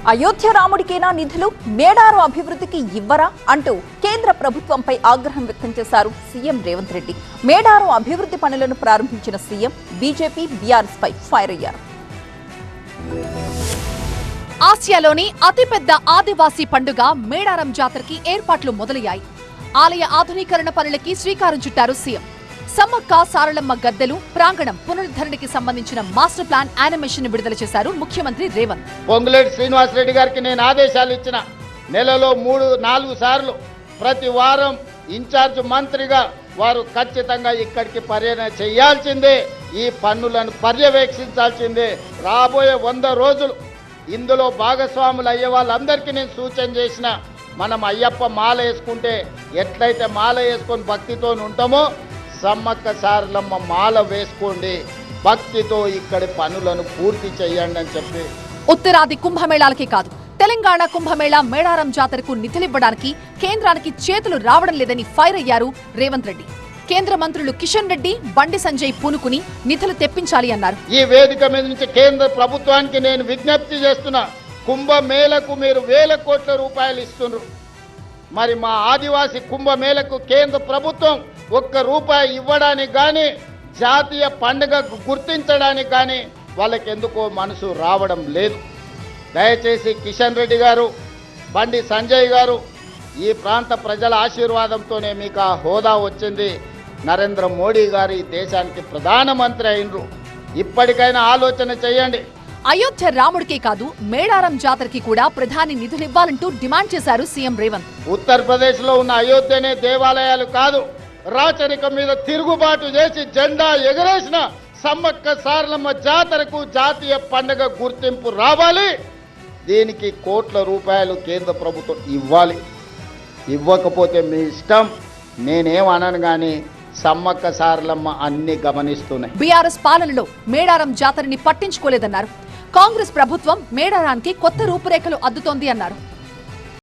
అయోధ్య రాముడికేనా నిధులు, మేడారం అభివృద్ధికి ఇవ్వరా అంటూ కేంద్ర ప్రభుత్వంపై ఆగ్రహం వ్యక్తం చేశారు సీఎం రేవంత్ రెడ్డి. మేడారం అభివృద్ధి పనులను ప్రారంభించిన సీఎం బీజేపీ, బీఆర్ఎస్ పై ఫైర్ అయ్యారు. ఆసియాలోని అతిపెద్ద ఆదివాసీ పండుగ మేడారం జాతరకి ఏర్పాట్లు మొదలయ్యాయి. ఆలయ ఆధునీకరణ పనులకి శ్రీకారం చుట్టారు సీఎం. సమ్మక్క సారళమ్మ గద్దెలు ప్రాంగణం పునరుద్ధరణకి సంబంధించిన మాస్టర్ ప్లాన్ యానిమేషన్ విడుదల చేశారు ముఖ్యమంత్రి రేవంత్. పొంగులేటి శ్రీనివాసరెడ్డి గారికి నేను ఆదేశాలు ఇచ్చిన, నెలలో 3-4 సార్లు ప్రతి వారం ఇన్ఛార్జ్ మంత్రిగా వారు ఖచ్చితంగా ఇక్కడికి పర్యటన చేయాల్సిందే, ఈ పన్నులను పర్యవేక్షించాల్సిందే. రాబోయే 100 రోజులు ఇందులో భాగస్వాములు అయ్యే వాళ్ళందరికీ నేను సూచన చేసిన, మనం అయ్యప్ప మాల వేసుకుంటే ఎట్లయితే మాల వేసుకొని భక్తితో ఉంటామో సమ్మక్క సారలమ్మ మాల వేసుకోండి, భక్తితో ఇక్కడి పనులను పూర్తి చేయండి అని చెప్పి. ఉత్తరాది కుంభమేళాలకే కాదు, తెలంగాణ కుంభమేళా మేడారం జాతరకు నిధులివ్వడానికి కేంద్రానికి చేతులు రావడం లేదని ఫైర్ అయ్యారు రేవంత్ రెడ్డి. కేంద్ర మంత్రులు కిషన్ రెడ్డి, బండి సంజయ్ పూనుకుని నిధులు తెప్పించాలి అన్నారు. ఈ వేదిక మీద నుంచి కేంద్ర ప్రభుత్వానికి నేను విజ్ఞప్తి చేస్తున్నా, కుంభమేళకు మీరు 1000 కోట్ల రూపాయలు ఇస్తున్నారు. మరి మా ఆదివాసీ కుంభమేళకు కేంద్ర ప్రభుత్వం 1 రూపాయి ఇవ్వడానికి కానీ, జాతీయ పండుగ గుర్తించడానికి కానీ వాళ్ళకి ఎందుకో మనసు రావడం లేదు. దయచేసి కిషన్ రెడ్డి గారు, బండి సంజయ్ గారు, ఈ ప్రాంత ప్రజల ఆశీర్వాదంతోనే మీకు ఆ హోదా వచ్చింది. నరేంద్ర మోడీ గారు ఈ దేశానికి ప్రధానమంత్రి అయినరు. ఇప్పటికైనా ఆలోచన చేయండి. అయోధ్య రాముడికే కాదు, మేడారం జాతరకి కూడా ప్రధాని నిధులివ్వాలంటూ డిమాండ్ చేశారు సీఎం రేవంత్. ఉత్తరప్రదేశ్ లో ఉన్న అయోధ్యనే దేవాలయాలు కాదు, రాచరికం మీద తిరుగుబాటు చేసి జెండా ఎగరేసిన సమ్మక్క సారలమ్మ జాతరకు జాతీయ పండుగ గుర్తింపు రావాలి. దీనికి కోట్ల రూపాయలు కేంద్ర ప్రభుత్వం ఇవ్వాలి. ఇవ్వకపోతే మీ ఇష్టం, నేనేమనను కానీ సమ్మక్క సారలమ్మ అన్ని గమనిస్తున్నాయి. బీఆర్ఎస్ పాలనలో మేడారం జాతరని పట్టించుకోలేదన్నారు. కాంగ్రెస్ ప్రభుత్వం మేడారానికి కొత్త రూపురేఖలు అద్దుతోంది అన్నారు.